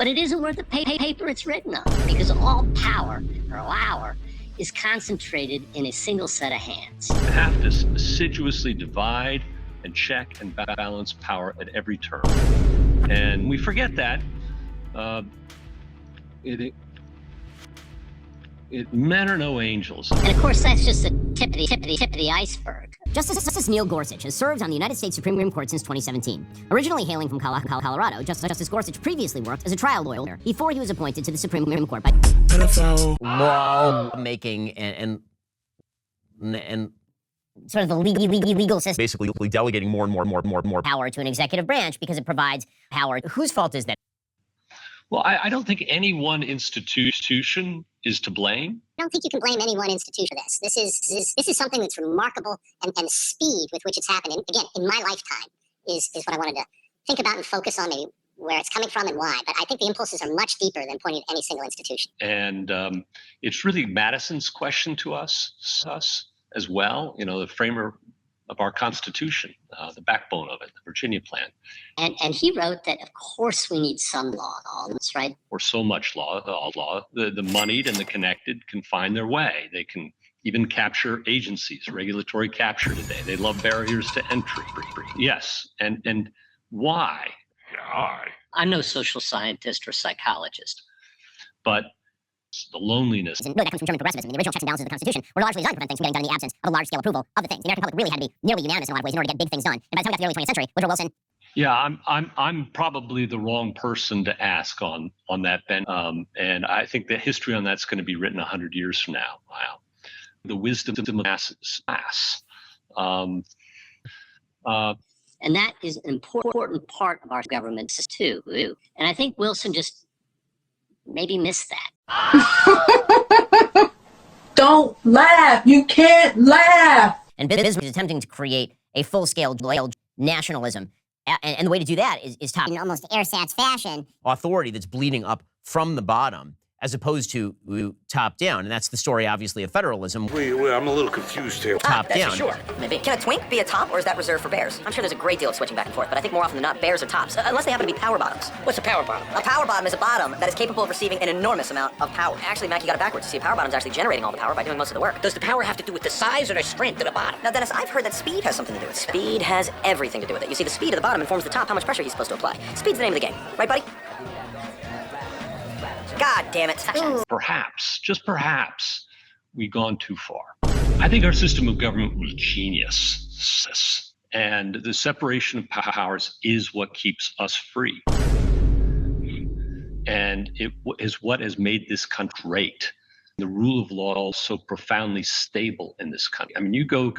But it isn't worth the paper it's written on, because all power, is concentrated in a single set of hands. You have to assiduously divide and check and balance power at every turn. And we forget that. Men are no angels. And of course, that's just the tip of the iceberg. Justice Neil Gorsuch has served on the United States Supreme Court since 2017. Originally hailing from Colorado, Justice Gorsuch previously worked as a trial lawyer before he was appointed to the Supreme Court by lawmaking and sort of the legal system. Basically delegating more Power to an executive branch because it provides power. Whose fault is that? Well, I don't think any one institution is to blame. I don't think you can blame any one institution for this. This is something that's remarkable, and the speed with which it's happening, again, in my lifetime, is what I wanted to think about and focus on, maybe where it's coming from and why. But I think the impulses are much deeper than pointing at any single institution. And it's really Madison's question to us as well, the framer of our Constitution, the backbone of it, the Virginia Plan. And he wrote that, of course, we need some law and all this, right? Or so much law, the moneyed and the connected can find their way. They can even capture agencies, regulatory capture today. They love barriers to entry. Yes, and why? I'm no social scientist or psychologist. But the loneliness. Really, that comes from German progressivism. The original checks and balances of the Constitution were largely designed to prevent things from getting done in the absence of a large-scale approval of the things. The American public really had to be nearly unanimous in a lot of ways in order to get big things done. And by the time we got to the early 20th century, Woodrow Wilson. Yeah, I'm probably the wrong person to ask on that, Ben. And I think the history on that's going to be written 100 years from now. Wow. The wisdom of the masses. And that is an important part of our government too. And I think Wilson just maybe missed that. Don't laugh. You can't laugh. And Bismarck is attempting to create a full-scale nationalism. And the way to do that is top. In almost ersatz fashion. Authority that's bleeding up from the bottom as opposed to top down. And that's the story, obviously, of federalism. Wait, I'm a little confused here. Top down. Sure, maybe. Can a twink be a top, or is that reserved for bears? I'm sure there's a great deal of switching back and forth, but I think more often than not, bears are tops, unless they happen to be power bottoms. What's a power bottom? A power bottom is a bottom that is capable of receiving an enormous amount of power. Actually, Mac, you got it backwards. See, a power bottom is actually generating all the power by doing most of the work. Does the power have to do with the size or the strength of the bottom? Now, Dennis, I've heard that speed has something to do with it. Speed has everything to do with it. You see, the speed of the bottom informs the top how much pressure he's supposed to apply. Speed's the name of the game. Right, buddy? God damn it. Perhaps, just perhaps, we've gone too far. I think our system of government was genius. And the separation of powers is what keeps us free. And it is what has made this country great. The rule of law is so profoundly stable in this country. I mean, you go.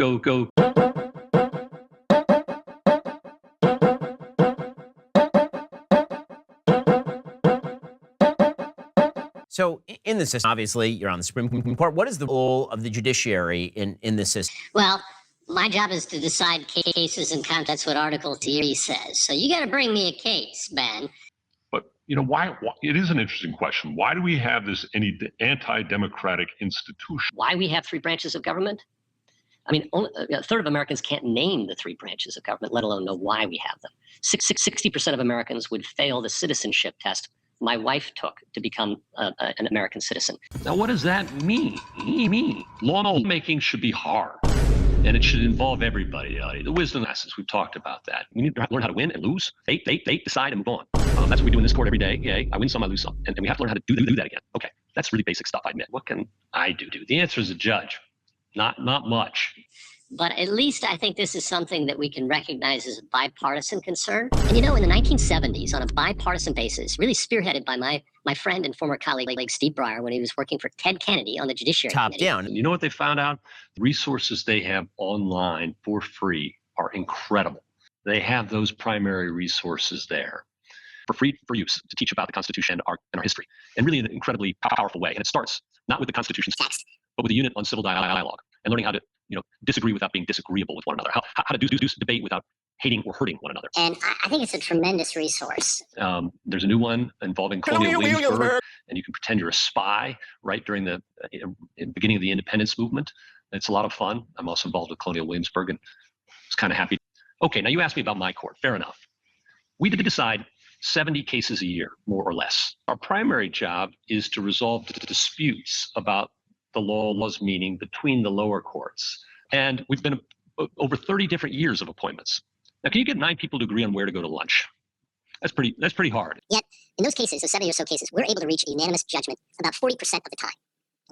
So in the system, obviously, you're on the Supreme Court. What is the role of the judiciary in this system? Well, my job is to decide cases and content. That's what Article 3 says. So you got to bring me a case, Ben. But, why? It is an interesting question. Why do we have this anti-democratic institution? Why we have three branches of government? I mean, only a third of Americans can't name the three branches of government, let alone know why we have them. 60% of Americans would fail the citizenship test my wife took to become an American citizen. Now, what does that mean? Lawmaking should be hard, and it should involve everybody. The wisdom lessons, we've talked about that. We need to learn how to win and lose. Fate, decide, and move on. That's what we do in this court every day. Yay, I win some, I lose some. And we have to learn how to do that again. Okay, that's really basic stuff, I admit. What can I do? The answer is a judge. Not much. But at least I think this is something that we can recognize as a bipartisan concern. And in the 1970s, on a bipartisan basis, really spearheaded by my friend and former colleague Steve Breyer when he was working for Ted Kennedy on the Judiciary Committee. Top down. You know what they found out? The resources they have online for free are incredible. They have those primary resources there for free for use to teach about the Constitution and our history, and really in an incredibly powerful way. And it starts not with the Constitution's text, but with a unit on civil dialogue and learning how to disagree without being disagreeable with one another, how to do debate without hating or hurting one another. And I think it's a tremendous resource. There's a new one involving Colonial Williamsburg, and you can pretend you're a spy right during the beginning of the independence movement. It's a lot of fun. I'm also involved with Colonial Williamsburg, and I was kind of happy. Okay, now you asked me about my court. Fair enough. We did decide 70 cases a year, more or less. Our primary job is to resolve disputes about the law's meaning between the lower courts. And we've been over 30 different years of appointments. Now, can you get 9 people to agree on where to go to lunch? That's pretty hard. Yet, in those cases, those 70 or so cases, we're able to reach a unanimous judgment about 40% of the time.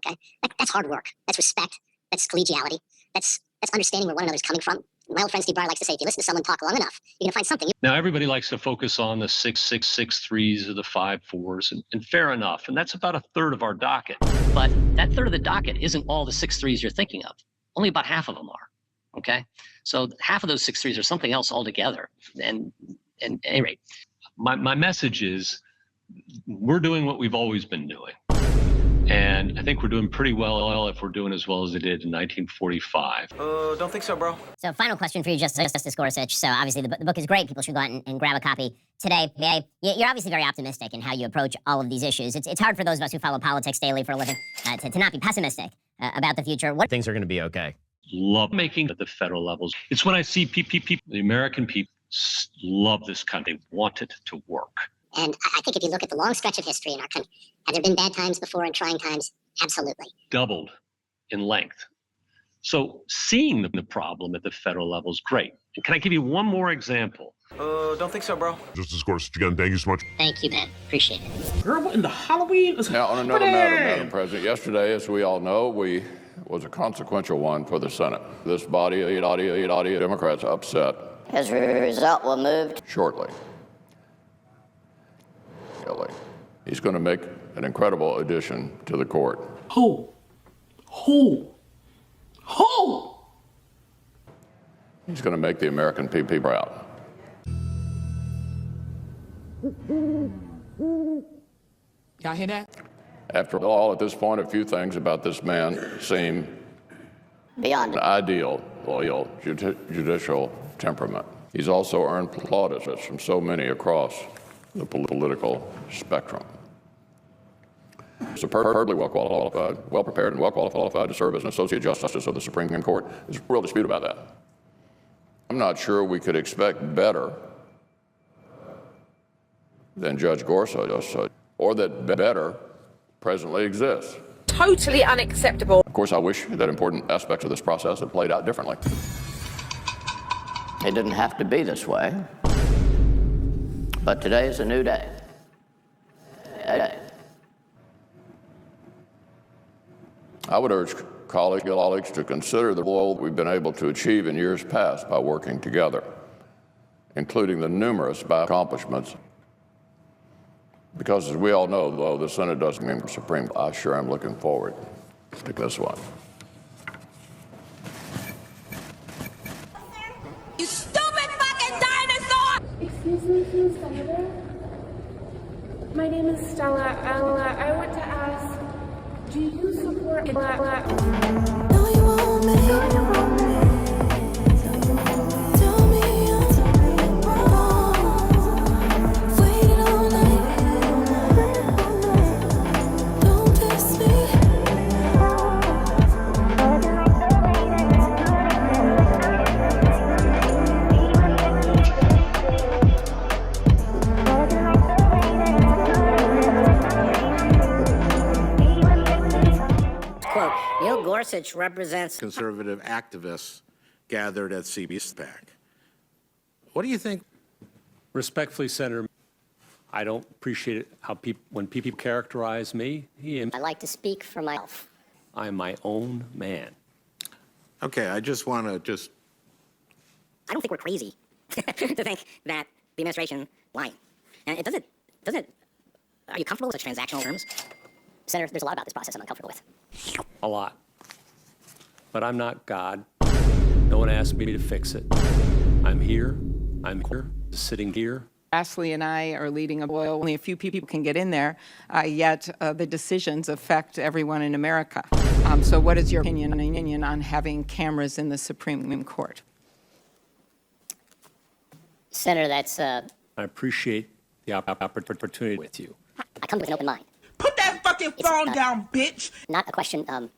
Okay, that's hard work. That's respect. That's collegiality. That's understanding where one another's coming from. My old friend Steve Barr likes to say, if you listen to someone talk long enough, you're gonna find something. Now, everybody likes to focus on the 6.663s or the 5.4s, and fair enough. And that's about a third of our docket. But that third of the docket isn't all the 6.3s you're thinking of. Only about half of them are. Okay, so half of those 6.3s are something else altogether. And at any rate, my message is we're doing what we've always been doing. And I think we're doing pretty well if we're doing as well as they did in 1945. Don't think so, bro. So final question for you, Justice Gorsuch. So obviously the book is great. People should go out and grab a copy today. You're obviously very optimistic in how you approach all of these issues. It's hard for those of us who follow politics daily for a living to not be pessimistic about the future. What Things are going to be okay. Love making at the federal levels. It's when I see people, the American people love this country. They want it to work. And I think if you look at the long stretch of history in our country, have there been bad times before and trying times? Absolutely. Doubled in length. So seeing the problem at the federal level is great. And can I give you one more example? Don't think so, bro. Justice Gorsuch, again, thank you so much. Thank you, man. Appreciate it. Girl, what in the Halloween? Now, on another matter, Madam President, yesterday, as we all know, was a consequential one for the Senate. This body of Democrats upset. As a result, will move Shortly. He's going to make an incredible addition to the court. Who? He's going to make the American people proud. Y'all hear that? After all, at this point, a few things about this man seem beyond an ideal, loyal, judicial temperament. He's also earned plaudits from so many across the political spectrum. Superbly well qualified, well prepared, and well qualified to serve as an associate justice of the Supreme Court. There's a real dispute about that. I'm not sure we could expect better than Judge Gorsuch, or that better presently exists. Totally unacceptable. Of course, I wish that important aspects of this process had played out differently. It didn't have to be this way, but today is a new day. I would urge colleagues to consider the role we've been able to achieve in years past by working together, including the numerous accomplishments. Because as we all know, though the Senate doesn't mean Supreme, I sure am looking forward to this one. You stupid fucking dinosaur! Excuse me, Senator? My name is Stella. I want to ask, do you support black? No, you won't me. Tell me I'm wrong. Waited all night. Don't test me. Quote, Neil Gorsuch represents Conservative activists gathered at CB's What do you think? Respectfully, Senator, I don't appreciate it how when people characterize me. I like to speak for myself. I'm my own man. Okay, I just want to I don't think we're crazy to think that the administration lying. And it doesn't, are you comfortable with such transactional terms? Senator, there's a lot about this process I'm uncomfortable with. A lot. But I'm not God. No one asked me to fix it. I'm here, sitting here. Ashley and I are leading a boil. Only a few people can get in there, yet the decisions affect everyone in America. So what is your opinion on having cameras in the Supreme Court? Senator, that's... I appreciate the opportunity with you. I come with an open mind. Put that fucking phone down, bitch! Not a question that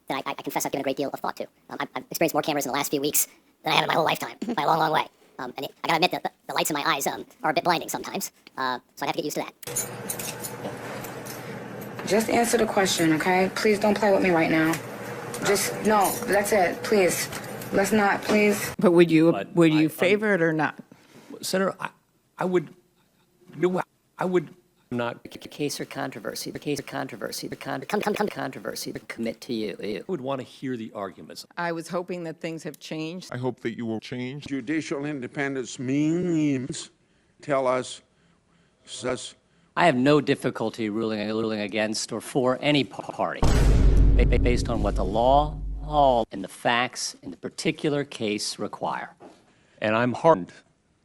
I confess I've given a great deal of thought to. I've experienced more cameras in the last few weeks than I have in my whole lifetime, by a long, long way. And I gotta admit that the lights in my eyes are a bit blinding sometimes, so I'd have to get used to that. Just answer the question, okay? Please don't play with me right now. Just, no, that's it, please. Let's not, please. But would you favor it or not? Senator, I would not Case or controversy, controversy, commit to you. I would want to hear the arguments. I was hoping that things have changed. I hope that you will change. Judicial independence means tell us. I have no difficulty ruling against or for any party based on what the law and the facts in the particular case require. And I'm hardened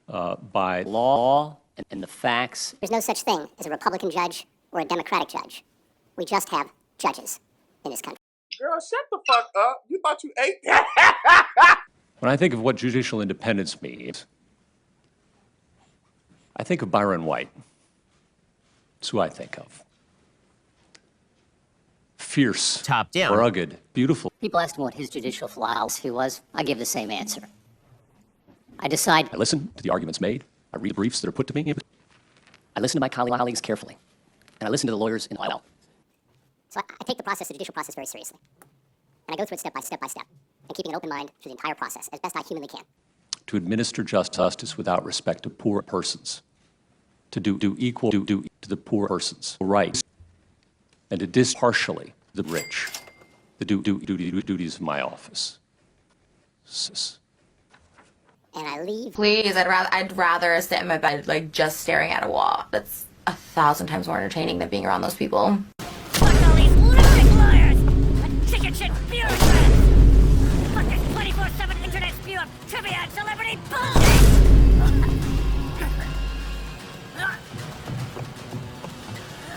by Law and the facts. There's no such thing as a Republican judge or a Democratic judge. We just have judges in this country. Girl, shut the fuck up. You thought you ate that? When I think of what judicial independence means, I think of Byron White. That's who I think of. Fierce, top down, rugged, beautiful. People asked him what his judicial philosophy was. I give the same answer. I decide. I listen to the arguments made. I read the briefs that are put to me. I listen to my colleagues carefully. And I listen to the lawyers in the aisle. So I take the judicial process very seriously. And I go through it step by step, and keeping an open mind through the entire process as best I humanly can. To administer justice without respect to poor persons. To do equal to the poor persons' rights. And to dispartially the rich. The duties of my office. And I leave. Please, I'd rather sit in my bed, like, just staring at a wall. That's 1,000 times more entertaining than being around those people. Fuck all these lunatic lawyers and chicken shit bureaucrats. Fuck this 24/7 internet spew of trivia and celebrity bullshit.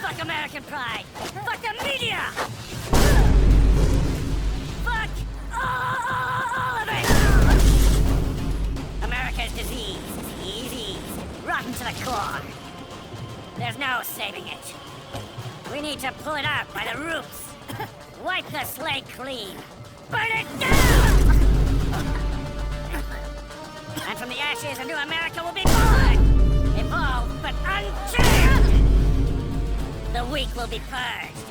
Fuck American pride. Fuck the media. Fuck all of it. America's disease, rotten to the core. There's no saving it. We need to pull it out by the roots. Wipe the slate clean. Burn it down! And from the ashes, a new America will be born. Evolved, but unchanged. The weak will be purged.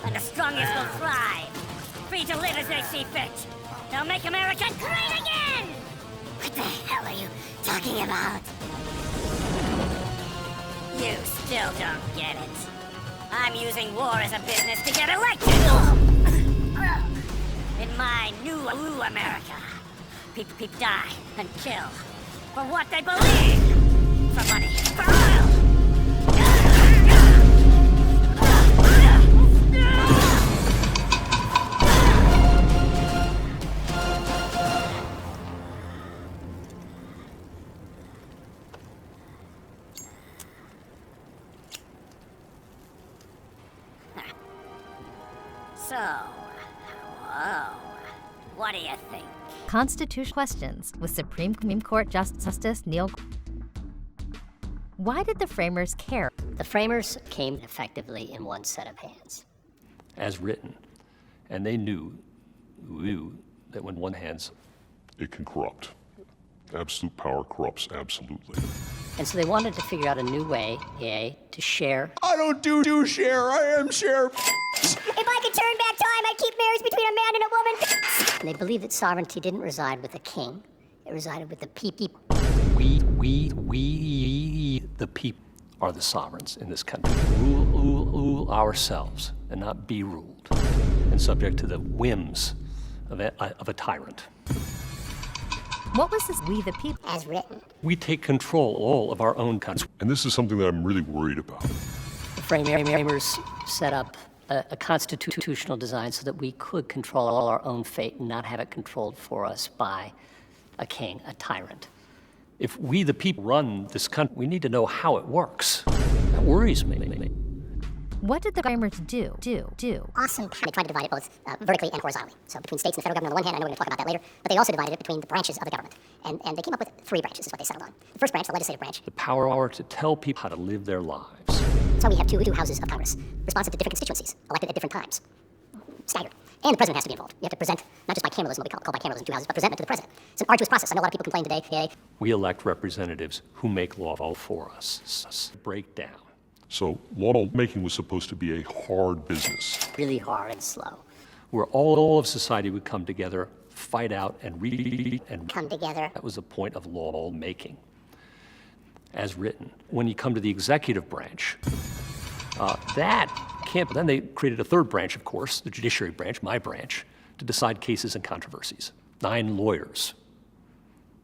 And the strongest will thrive. Free to live as they see fit. They'll make America great again! What the hell are you talking about? You still don't get it. I'm using war as a business to get elected! In my new America, people die and kill for what they believe! For money, for oil! So, whoa, what do you think? Constitutional Questions with Supreme Court Justice Neil. Why did the framers care? The framers came effectively in one set of hands. As written. And they knew that when one hand's... It can corrupt. Absolute power corrupts absolutely. And so they wanted to figure out a new way, to share. I don't do share, I am share. If I could turn back time, I'd keep marriage between a man and a woman. And they believed that sovereignty didn't reside with the king. It resided with the people. We, the people, are the sovereigns in this country. Rule ourselves and not be ruled. And subject to the whims of a tyrant. What was this we the people? As written. We take control all of our own country. And this is something that I'm really worried about. The framers set up a constitutional design so that we could control all our own fate and not have it controlled for us by a king, a tyrant. If we, the people, run this country, we need to know how it works. That worries me. What did the framers do? Awesome. They tried to divide it both vertically and horizontally. So between states and the federal government on the one hand, I know we're going to talk about that later, but they also divided it between the branches of the government. And they came up with 3 branches, is what they settled on. The first branch, the legislative branch. The power to tell people how to live their lives. So we have two houses of Congress, responsive to different constituencies, elected at different times, staggered. And the president has to be involved. You have to present, not just bicameralism, what we call bicameralism in two houses, but presentment to the president. It's an arduous process. I know a lot of people complain today. We elect representatives who make law for us. Break down. So lawmaking was supposed to be a hard business. Really hard and slow. Where all of society would come together, fight out, and read and come together. That was the point of lawmaking, as written. When you come to the executive branch, that can't. Then they created a third branch, of course, the judiciary branch, my branch, to decide cases and controversies. 9 lawyers,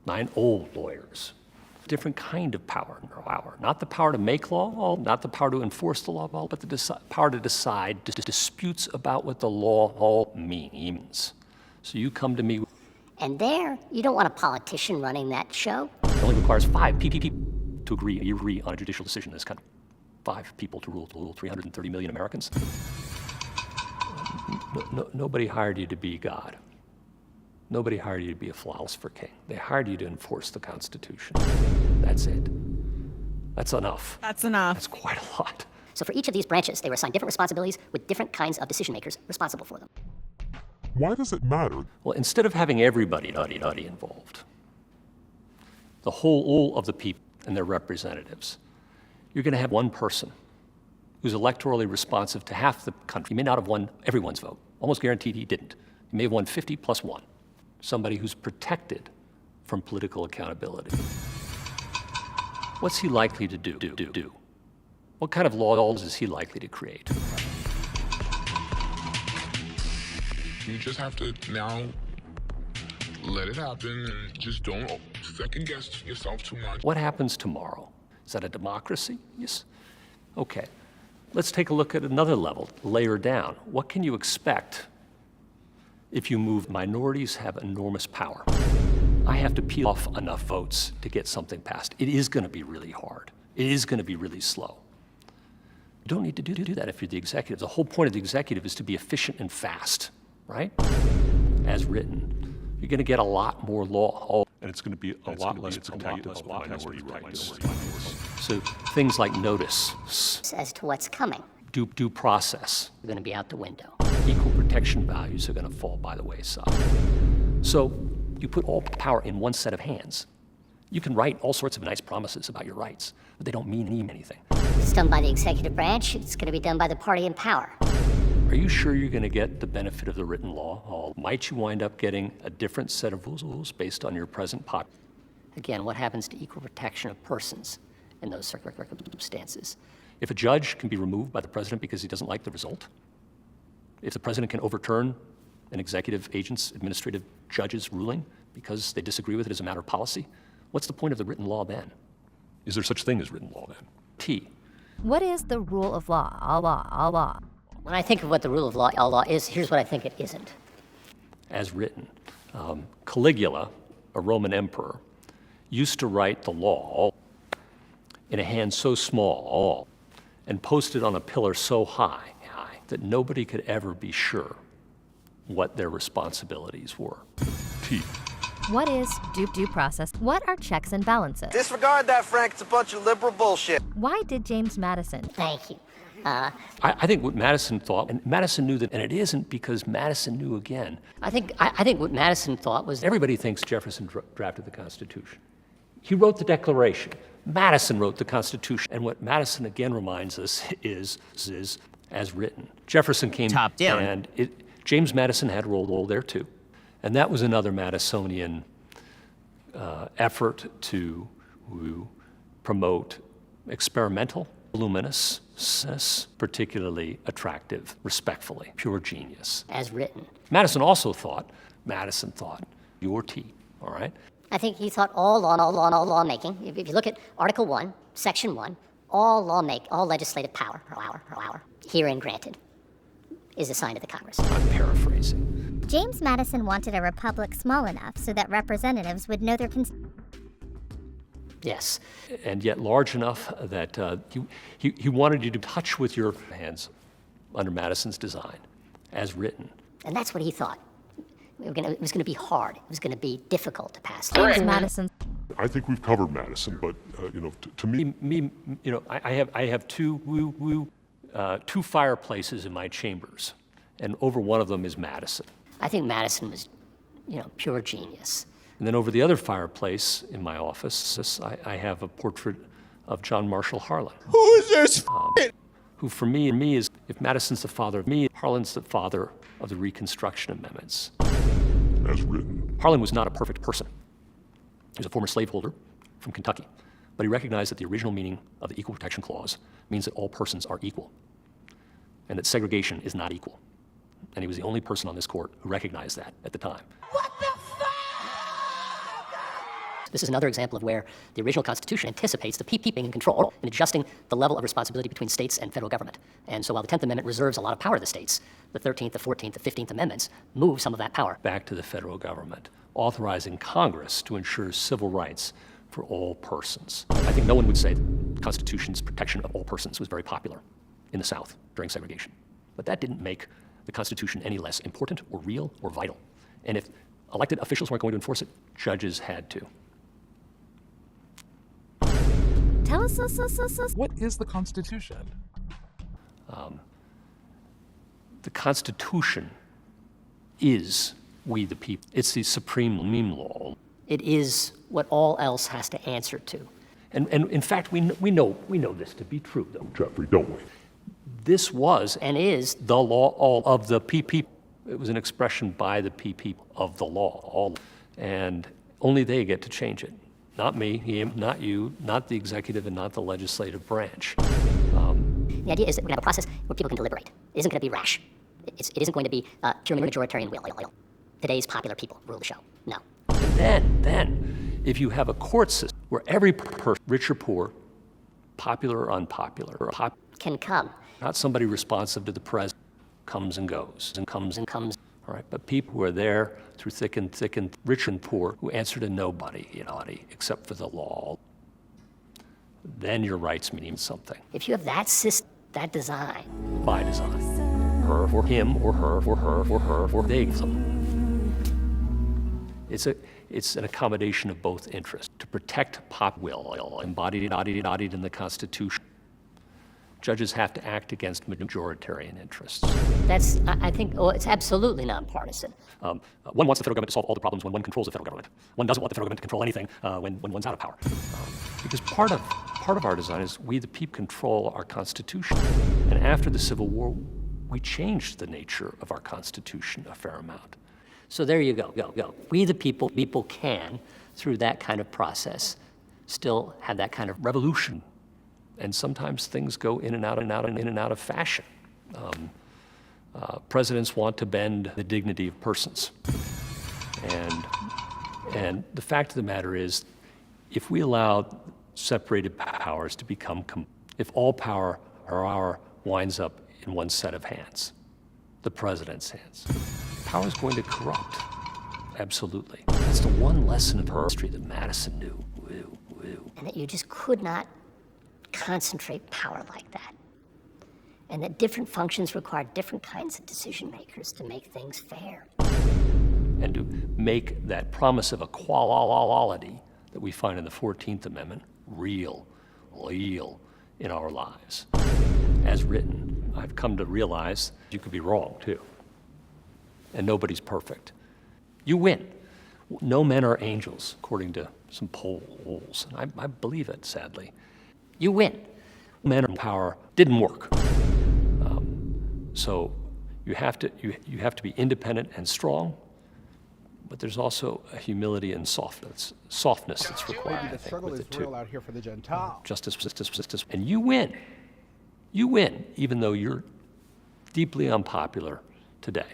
9 old lawyers. Different kind of power. Not the power to make law, not the power to enforce the law, but the power to decide disputes about what the law means. So you come to me. And there, you don't want a politician running that show. It only requires 5 people to agree on a judicial decision in this country. 5 people to rule 330 million Americans. Nobody hired you to be God. Nobody hired you to be a philosopher king. They hired you to enforce the Constitution. That's it. That's enough. That's enough. That's quite a lot. So for each of these branches, they were assigned different responsibilities with different kinds of decision makers responsible for them. Why does it matter? Well, instead of having everybody involved, the whole of the people and their representatives, you're going to have one person who's electorally responsive to half the country. He may not have won everyone's vote. Almost guaranteed he didn't. He may have won 50 plus 1. Somebody who's protected from political accountability. What's he likely to do? What kind of laws is he likely to create? You just have to now let it happen and just don't second guess yourself too much. What happens tomorrow? Is that a democracy? Yes. Okay. Let's take a look at another level, layer down. What can you expect if you move? Minorities have enormous power. I have to peel off enough votes to get something passed. It is going to be really hard. It is going to be really slow. You don't need to do that if you're the executive. The whole point of the executive is to be efficient and fast, right? As written. You're going to get a lot more law. And it's going to be a lot less protective of minority rights. So things like notice. As to what's coming. Due process. Are going to be out the window. Equal protection values are going to fall by the wayside. So you put all power in one set of hands. You can write all sorts of nice promises about your rights, but they don't mean anything. It's done by the executive branch. It's going to be done by the party in power. Are you sure you're going to get the benefit of the written law? Or might you wind up getting a different set of rules based on your present population? Again, what happens to equal protection of persons in those circumstances? If a judge can be removed by the president because he doesn't like the result, if the president can overturn an executive agent's administrative judge's ruling because they disagree with it as a matter of policy, what's the point of the written law then? Is there such thing as written law then? T. What is the rule of law? Allah. When I think of what the rule of law is, here's what I think it isn't. As written. Caligula, a Roman emperor, used to write the law in a hand so small and post it on a pillar so high that nobody could ever be sure what their responsibilities were. T. What is due process? What are checks and balances? Disregard that, Frank. It's a bunch of liberal bullshit. Why did James Madison? Thank you. I think what Madison thought, and Madison knew that, and it isn't because Madison knew again. I think what Madison thought was everybody thinks Jefferson drafted the Constitution. He wrote the Declaration. Madison wrote the Constitution. And what Madison again reminds us is as written. Jefferson came top down, and James Madison had a role there too. And that was another Madisonian effort to promote experimental, luminous, particularly attractive, respectfully, pure genius. As written. Madison thought, your T, all right? I think he thought all lawmaking, if you look at Article 1, Section 1, all legislative power, herein granted, is assigned to the Congress. I'm paraphrasing. James Madison wanted a republic small enough so that representatives would know their Yes. And yet large enough that he wanted you to touch with your hands under Madison's design, as written. And that's what he thought. It was going to be hard. It was going to be difficult to pass. James Madison. I think we've covered Madison, but to me, I have two fireplaces in my chambers, And over one of them is Madison. I think Madison was, pure genius. And then over the other fireplace in my office, I have a portrait of John Marshall Harlan. Who is this who for me is, if Madison's the father of me, Harlan's the father of the Reconstruction Amendments. As written. Harlan was not a perfect person. He was a former slaveholder from Kentucky, but he recognized that the original meaning of the Equal Protection Clause means that all persons are equal, and that segregation is not equal. And he was the only person on this court who recognized that at the time. This is another example of where the original Constitution anticipates the people being in control and adjusting the level of responsibility between states and federal government. And so while the 10th Amendment reserves a lot of power to the states, the 13th, the 14th, the 15th Amendments move some of that power back to the federal government, authorizing Congress to ensure civil rights for all persons. I think no one would say that the Constitution's protection of all persons was very popular in the South during segregation. But that didn't make the Constitution any less important or real or vital. And if elected officials weren't going to enforce it, judges had to. Tell us. What is the Constitution? The Constitution is we the people. It's the supreme law. It is what all else has to answer to. And in fact, we know this to be true, though, Jeffrey, don't we? This was and is the law all of the people. It was an expression by the people of the law, all, and only they get to change it. Not me, him, not you, not the executive, and not the legislative branch. The idea is that we're going to have a process where people can deliberate. It isn't going to be rash. It isn't going to be purely majoritarian will. Today's popular people rule the show. No. And then, if you have a court system where every person, rich or poor, popular or unpopular, can come. Not somebody responsive to the president, comes and goes, and comes and comes. All right, but people who are there through thick and rich and poor, who answer to nobody, except for the law, then your rights mean something. If you have that system, that design. By design. Her for him, or her for her, for her for they. It's an accommodation of both interests. To protect pop will, embodied in the Constitution. Judges have to act against majoritarian interests. I think, it's absolutely nonpartisan. One wants the federal government to solve all the problems when one controls the federal government. One doesn't want the federal government to control anything when one's out of power. Because part of our design is we the people control our Constitution. And after the Civil War, we changed the nature of our Constitution a fair amount. So there you go. We the people can, through that kind of process, still have that kind of revolution. And sometimes things go in and out of fashion. Presidents want to bend the dignity of persons. And the fact of the matter is, if we allow separated powers to become, if all power winds up in one set of hands, the president's hands, power is going to corrupt. Absolutely. That's the one lesson of her history that Madison knew. And that you just could not concentrate power like that. And that different functions require different kinds of decision makers to make things fair. And to make that promise of equality that we find in the 14th Amendment real in our lives. As written, I've come to realize you could be wrong too. And nobody's perfect. You win. No men are angels, according to some polls. And I believe it, sadly. You win. Men in power didn't work. So you have to be independent and strong, but there's also a humility and softness that's required. Maybe the struggle is real out here for the Gentile. Justice, and you win. You win, even though you're deeply unpopular today.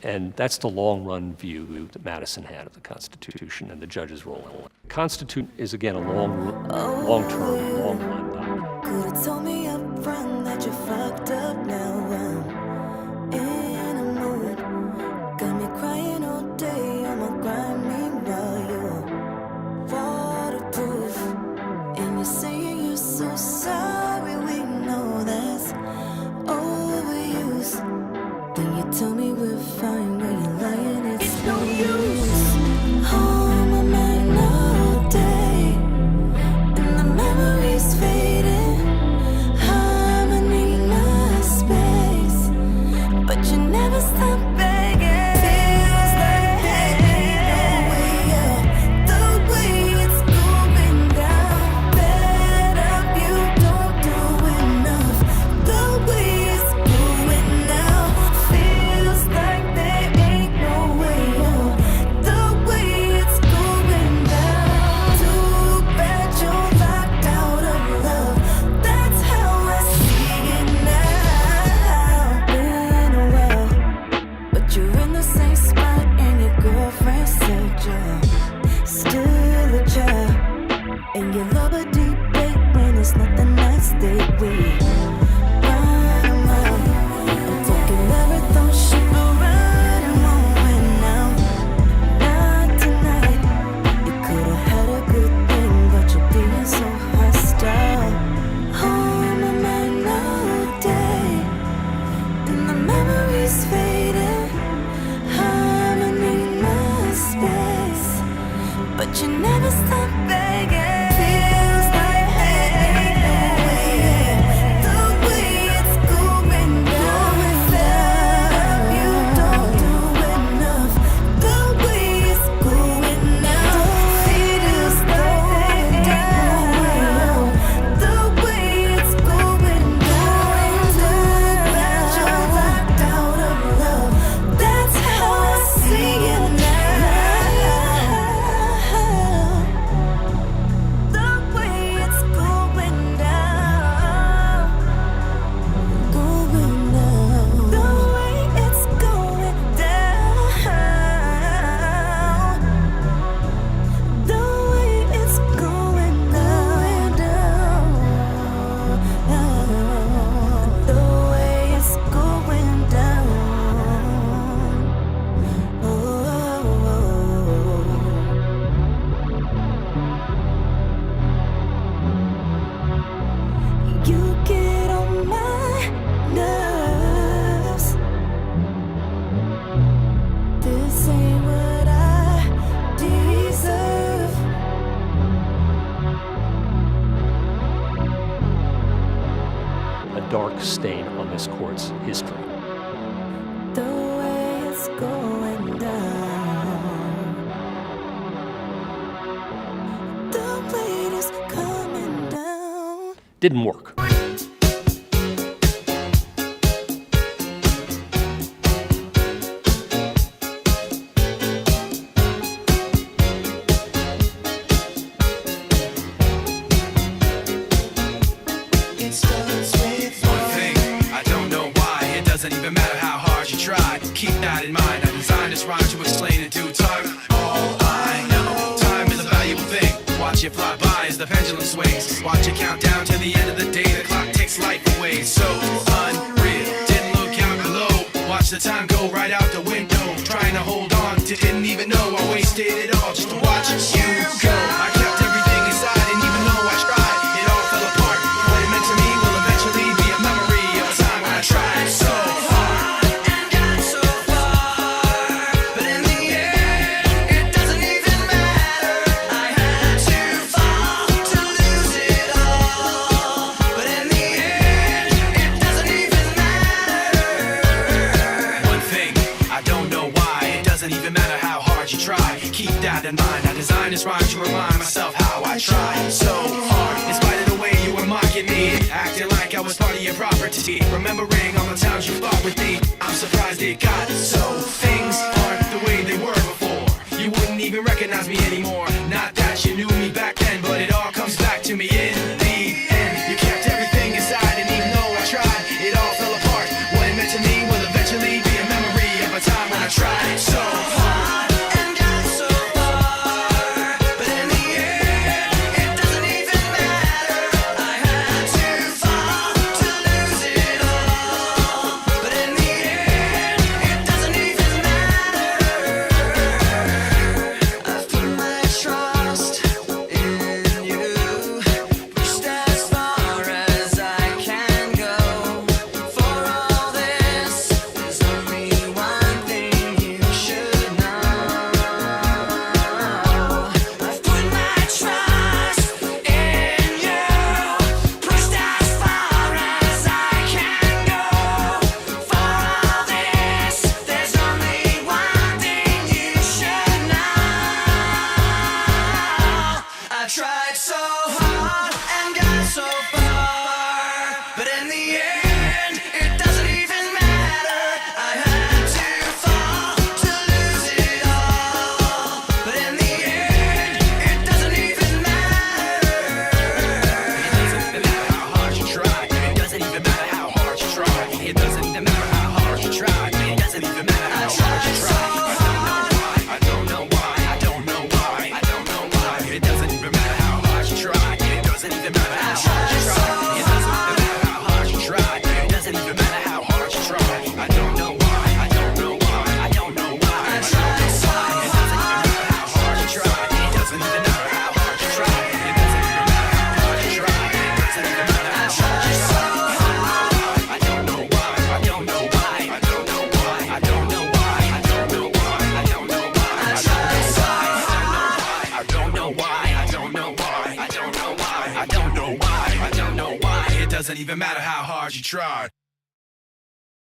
And that's the long-run view that Madison had of the Constitution and the judge's role in it. The Constitution is, again, a long-term, long-run document. Could have told me up front that you fucked up now. I'm in a mood. Got me crying all day on my grind. Meanwhile, you're waterproof. And you're saying you're so sorry. We know that's overused. Then you tell me we're fine when you're lying, it's no use. On my mind all day, and the memories fading. I'ma need my space. they we run amok. I'm taking the marathon ship around and won't win now. Not tonight. You could have had a good thing, but you're being so hostile. On my mind all day, and the memories fading. I'ma need my space, but you never stop begging. Feels like the way it's going down without you. Don't do enough. The way it's going now feels like down. The way it's going down, that you're locked out of love. That's how I see it now. The way it's going down, going down. The way it's going down. The way it's going down. The way it's going down. You get on my nerves. This ain't what I deserve. A dark stain on this court's history. The way it's going down. The weight is coming down. Didn't work. One thing, I don't know why. It doesn't even matter how hard you try. Keep that in mind. I designed this rhyme to explain in due time. All I know, time is a valuable thing. Watch it fly by as the pendulum swings. Watch it count down to the end of the day. The clock takes life away. It's so unreal. Didn't look out below. Watch the time go right out the window. Trying to hold on to didn't even know I wasted it all just to watch you go. I kept everything inside, and even though I tried, it all fell apart. What it meant to me will eventually be a memory of a time when I tried so hard and got so far. But in the end, it doesn't even matter. I had to fall to lose it all. But in the end, it doesn't even matter. One thing, I don't know why. It doesn't even matter how hard you try. Keep that in mind. I designed this rhyme to remind myself how I tried so hard. In spite of the way you were mocking me, acting like I was part of your property. Remembering all the times you fought with me, I'm surprised it got so. Things aren't the way they were before. You wouldn't even recognize me anymore. Not that you knew me back then, but it all comes back to me in the end. You kept everything inside, and even though I tried, it all fell apart. What it meant to me will eventually be a memory of a time when I tried so hard and got so far. But in the end, it doesn't even matter. I had to fall to lose it all. But in the end, it doesn't even matter. I've put my trust in doesn't even matter how hard you try.